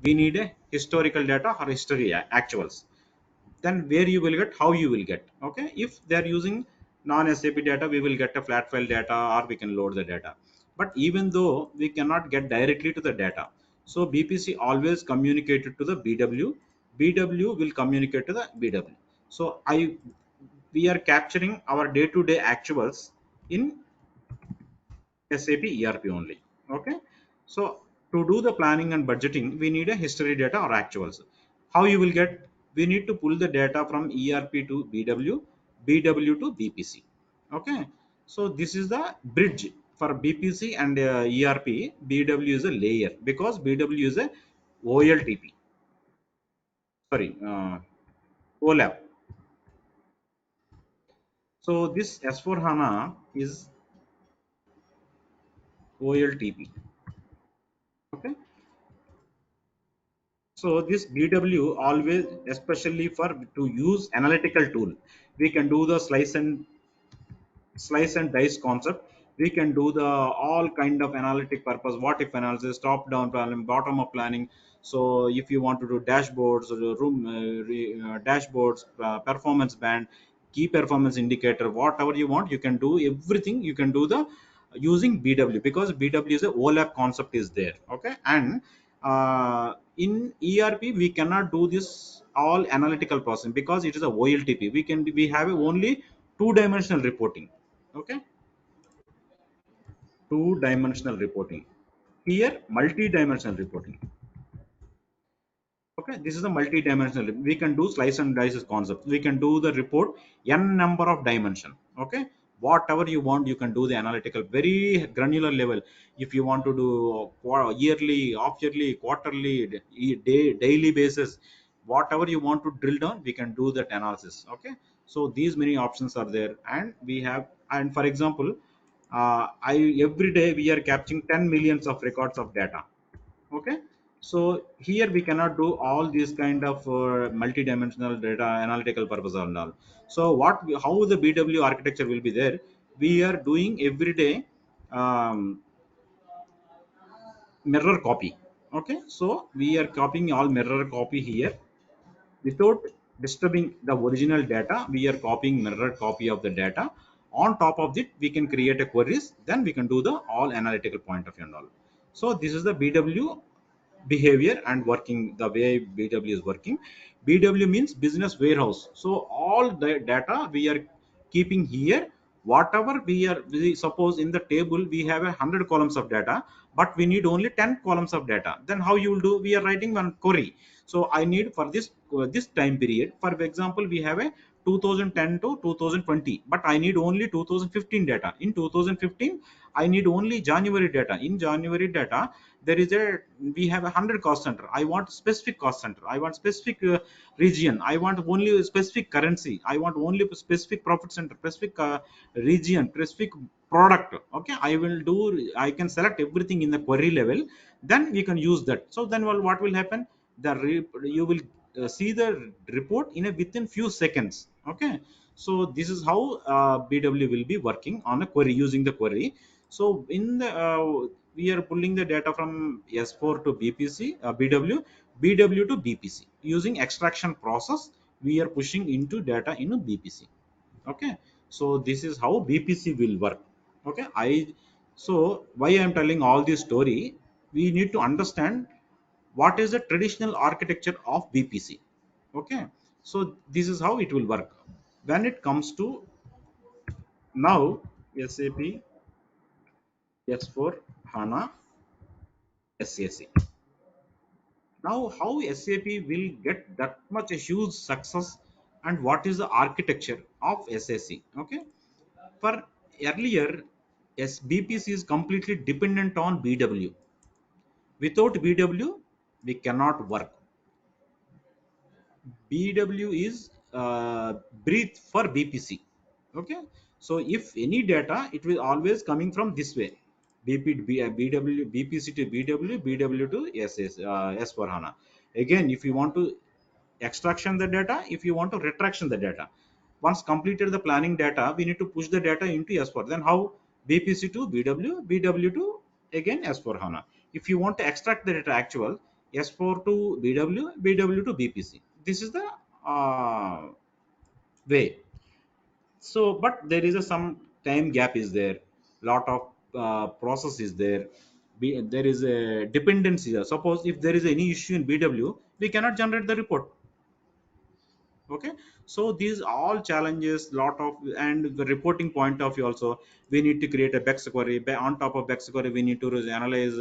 we need a historical data or history actuals. Then where you will get, how you will get. Okay, if they are using non SAP data, we will get a flat file data or we can load the data. But even though we cannot get directly to the data, so BPC always communicated to the BW, BW will communicate to the BW. So I we are capturing our day to day actuals in SAP ERP only. Okay, so to do the planning and budgeting, we need a history data or actuals. How you will get? We need to pull the data from ERP to BW, BW to BPC. Okay, so this is the bridge for BPC and ERP. BW is a layer because BW is a OLTP. Sorry, OLAP. So this S4 HANA is OLTP. Okay, so this BW always, especially for to use analytical tool, we can do the slice and dice concept. We can do the all kind of analytic purpose, what if analysis, top down planning, bottom up planning. So if you want to do dashboards, dashboards, performance band, key performance indicator, whatever you want, you can do everything. You can do the using BW because BW is a OLAP concept is there. Okay, and in ERP we cannot do this all analytical processing because it is a OLTP. We have only two-dimensional reporting. Okay, two-dimensional reporting. Here multi-dimensional reporting. Okay, this is a multi-dimensional. We can do slice and dice concept. We can do the report n number of dimension. Okay, whatever you want, you can do the analytical very granular level. If you want to do yearly, half yearly, quarterly, daily basis, whatever you want to drill down, we can do that analysis. Okay, so these many options are there, and we have. And for example, I every day we are capturing 10 millions of records of data. Okay, so here we cannot do all these kind of multi-dimensional data analytical purpose and all. So how the BW architecture will be there, we are doing every day um, mirror copy. Okay, so we are copying all mirror copy here without disturbing the original data. We are copying mirror copy of the data. On top of it we can create a queries, then we can do the all analytical point of view and all. So this is the BW behavior and working, the way BW is working. BW means business warehouse. So all the data we are keeping here. Whatever we suppose in the table we have 100 columns of data, but we need only 10 columns of data. Then how you will do? We are writing one query. So I need for this time period, for example we have a 2010 to 2020, but I need only 2015 data. In 2015 I need only January data. In January data there is a, we have 100 cost center. I want specific cost center, I want specific region, I want only a specific currency, I want only a specific profit center, specific region, specific product. Okay, I will do, I can select everything in the query level. Then we can use that. So then, well, what will happen? You will see the report in a within few seconds. Okay, so this is how BW will be working on a query, using the query. So in the we are pulling the data from S4 to BPC, BW to BPC using extraction process. We are pushing into data in a BPC. Okay, so this is how BPC will work. Okay, so why I am telling all this story, we need to understand what is the traditional architecture of BPC. Okay, so this is how it will work when it comes to now SAP S4 HANA SAC. Now, how SAP will get that much a huge success, and what is the architecture of SAC? Okay, for earlier, BPC is completely dependent on BW. Without BW, we cannot work. BW is breathe for BPC. Okay, so if any data, it will always coming from this way. BW, BPC to BW, BW to S4 HANA. Again, if you want to extraction the data, if you want to retraction the data, once completed the planning data, we need to push the data into S4. Then how? BPC to BW, BW to again S4 HANA. If you want to extract the data actual, S4 to BW, BW to BPC. This is the uh, way. So, but there is a some time gap is there, lot of process is there. There is a dependency. Suppose if there is any issue in BW, we cannot generate the report. Okay, so these all challenges lot of, and the reporting point of view also, we need to create a bex query. On top of bex query we need to analyze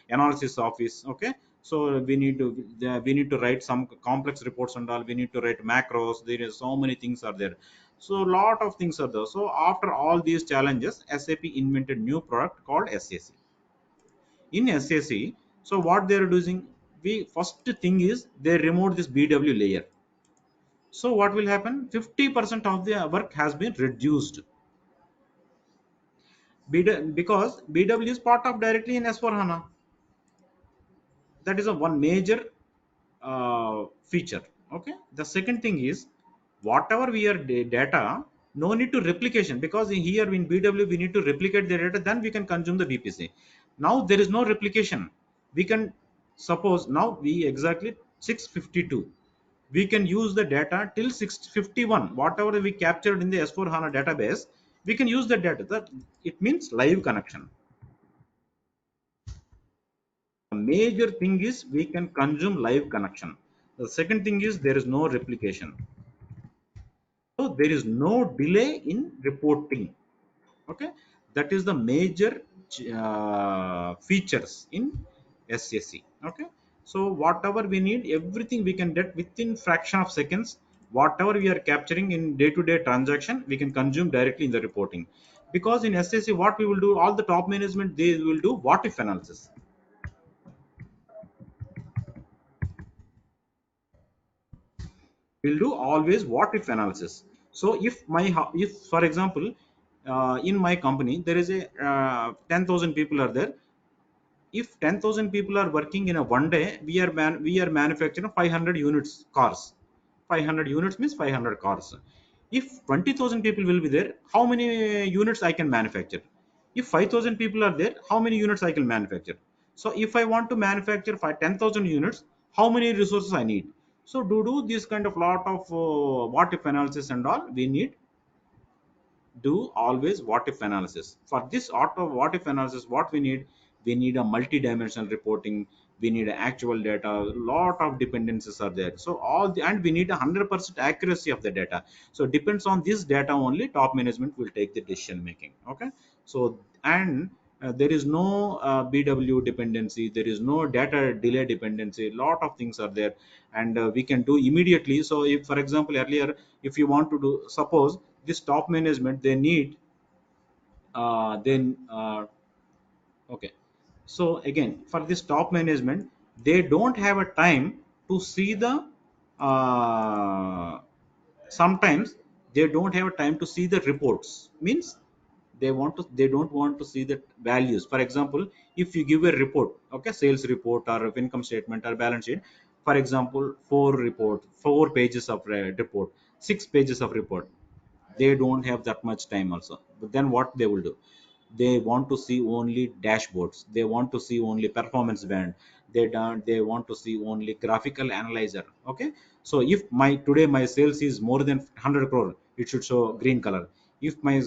analysis office. Okay, so we need to write some complex reports and all, we need to write macros, there is so many things are there. So lot of things are there. So after all these challenges, SAP invented new product called SAC. In SAC, so what they are doing, we first thing is they remove this BW layer. So what will happen? 50% of the work has been reduced. Because BW is part of directly in S4 HANA. That is a one major feature. Okay. The second thing is, whatever we are data, no need to replication, because in here in BW we need to replicate the data, then we can consume the BPC. Now there is no replication. We can suppose now we exactly 652. We can use the data till 651. Whatever we captured in the S4 HANA database, we can use the data. That it means live connection. The major thing is we can consume live connection. The second thing is there is no replication. So there is no delay in reporting. Okay, that is the major features in SAC. Okay, so whatever we need, everything we can get within fraction of seconds. Whatever we are capturing in day-to-day transaction, we can consume directly in the reporting. Because in SAC what we will do, all the top management, they will do what if analysis. We'll do always what if analysis. So if for example, in my company there is a 10,000 people are there. If 10,000 people are working in a one day, we are manufacturing 500 units cars. 500 units means 500 cars. If 20,000 people will be there, how many units I can manufacture? If 5,000 people are there, how many units I can manufacture? So if I want to manufacture 10,000 units, how many resources I need? So to do this kind of lot of what if analysis and all, we need do always what if analysis. For this auto what if analysis, what we need a multi-dimensional reporting. We need actual data. Lot of dependencies are there. So all the, and we need 100% accuracy of the data. So depends on this data only, top management will take the decision making. Okay, so and there is no BW dependency, there is no data delay dependency. Lot of things are there, and we can do immediately. So if for example earlier, if you want to do, suppose this top management, they need then okay, so again for this top management, they don't have a time to see the uh, sometimes they don't have time to see the reports. Means they don't want to see the values. For example, if you give a report, okay, sales report or income statement or balance sheet, for example, four pages of report, 6 pages of report, they don't have that much time also. But then what they will do, they want to see only dashboards, they want to see only performance band, they want to see only graphical analyzer. Okay, so if my today my sales is more than 100 crore, it should show green color. If my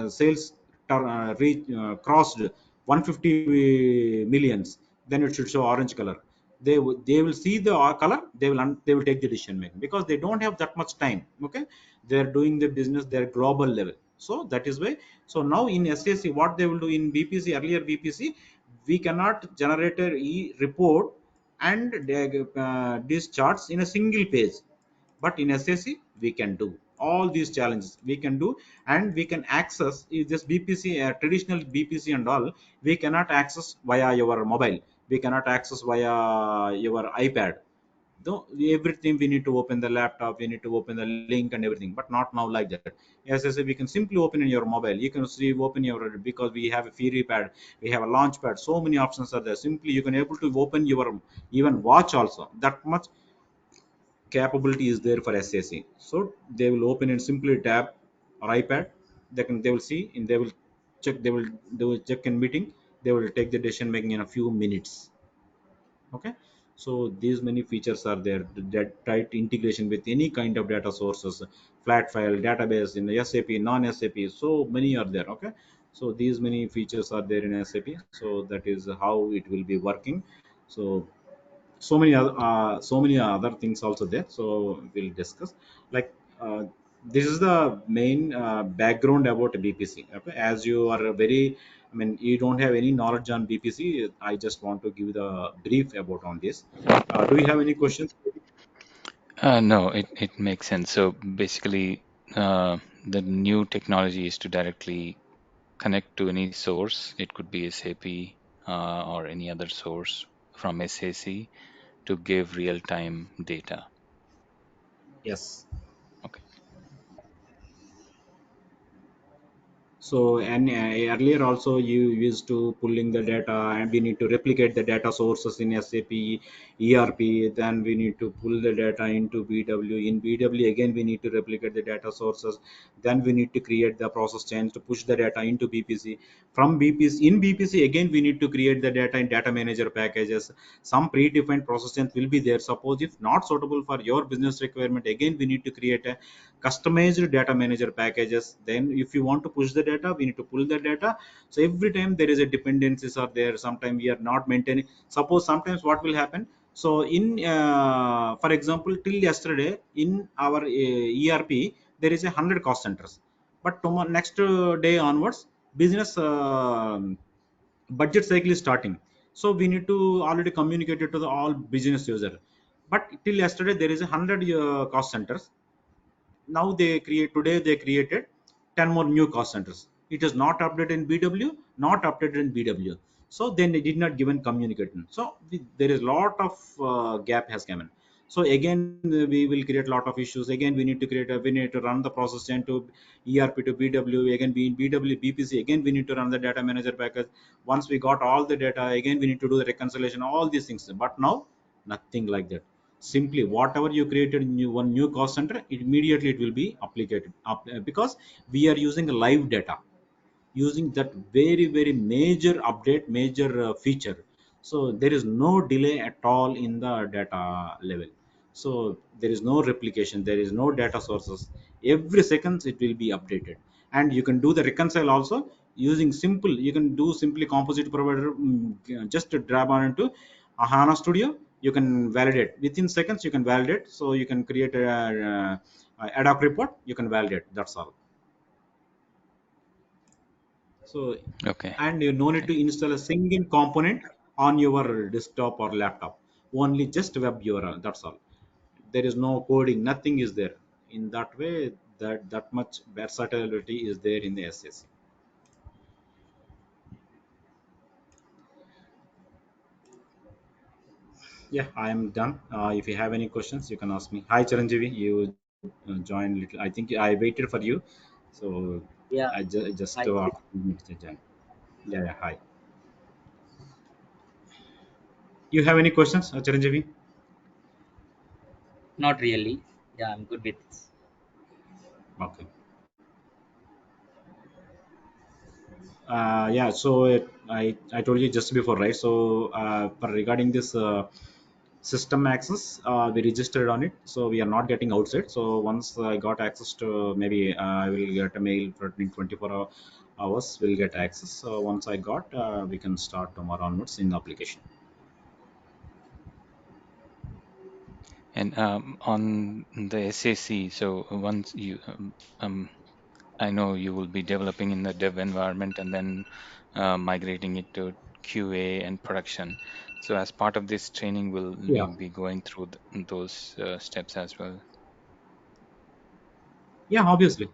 sales crossed 150 millions, then it should show orange color. They will see the color, they will take the decision making, because they don't have that much time. Okay, they're doing the business, they're global level. So that is why. So now in SAC what they will do, in BPC, earlier BPC, we cannot generate a report and these charts in a single page. But in SAC we can do all these challenges, we can do. And we can access if this BPC, traditional BPC and all, we cannot access via your mobile, we cannot access via your iPad. Though everything we need to open the laptop, we need to open the link and everything, but not now like that. As I say, we can simply open in your mobile. You can see open your, because we have a Fury pad, we have a launch pad, so many options are there. Simply you can able to open your even watch also. That much capability is there for SAC. So they will open in simply tab or iPad. They will see and they will check. They will do a check in meeting. They will take the decision making in a few minutes. Okay, So these many features are there, that tight integration with any kind of data sources, flat file database in the SAP, non-SAP, so many are there. Okay, so these many features are there in SAP, so that is how it will be working. So so many other things also there, so we'll discuss. Like this is the main background about BPC. Okay, as you are a very, I mean, you don't have any knowledge on BPC, I just want to give the brief about on this. Do you have any questions? No, it makes sense. So basically, the new technology is to directly connect to any source. It could be SAP or any other source from SAC to give real-time data. Yes. Okay. So, and earlier also you used to pulling the data, and we need to replicate the data sources in SAP, ERP. Then we need to pull the data into BW. In BW again we need to replicate the data sources. Then we need to create the process change to push the data into BPC. From BPC, in BPC again we need to create the data in data manager packages. Some predefined process change will be there. Suppose if not suitable for your business requirement, again we need to create a customized data manager packages. Then if you want to push the data, we need to pull the data. So every time there is a dependencies are there, sometimes we are not maintaining. Suppose sometimes what will happen, so in for example till yesterday in our ERP there is a 100 cost centers, but tomorrow next day onwards business budget cycle is starting. So we need to already communicate it to the all business user, but till yesterday there is a 100 cost centers. Now they create, today they created 10 more new cost centers. It is not updated in BW, not updated in BW. So then they did not given communication. So there is lot of gap has come in. So again we will create lot of issues. Again we need to create a, we need to run the process chain to ERP to BW. Again be in BW BPC, again we need to run the data manager package. Once we got all the data, again we need to do the reconciliation, all these things. But now nothing like that. Simply whatever you created in one new cost center, immediately it will be applied because we are using live data, using that very very major update, major feature. So there is no delay at all in the data level. So there is no replication, there is no data sources. Every seconds it will be updated. And you can do the reconcile also using simple, you can do simply composite provider, just to drag on into a HANA studio. You can validate within seconds, you can validate. So you can create a ad hoc report, you can validate, that's all. So, Okay. and you no need Okay. to install a single component on your desktop or laptop. Only just web URL. That's all. There is no coding. Nothing is there. In that way, that much versatility is there in the SAC. Yeah, I am done. If you have any questions, you can ask me. Hi, Charanjeevi. You joined little. I think I waited for you, so Yeah, I just hi. join. Yeah, yeah. Hi. You have any questions, Charanjeevi? Not really. Yeah, I'm good with this. Okay. Yeah, so I told you just before, right? So for regarding this system access, we registered on it, so we are not getting outside. So once I got access to, maybe I will get a mail for in 24 hours. We'll get access. So once I got, we can start tomorrow onwards in the application. And on the SAC, so once you, I know you will be developing in the dev environment and then migrating it to QA and production. So as part of this training, will Yeah, you be going through those steps as well? yeah, obviously.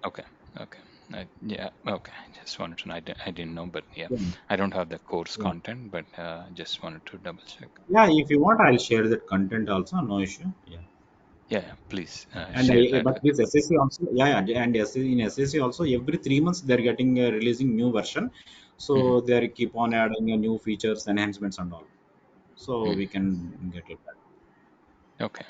Okay. Okay. Yeah. Okay. Just wanted to know. I didn't know, but yeah, Yeah, I don't have the course yeah. content, but just wanted to double check. Yeah, if you want, I'll share that content also. No issue. Yeah. Yeah. Yeah, please And share that but with this me. SSC also, yeah, yeah, and in SSC also every 3 months they're getting releasing new version, Hmm. so they keep on adding new features, enhancements, and all. So Hmm. we can get it. Okay.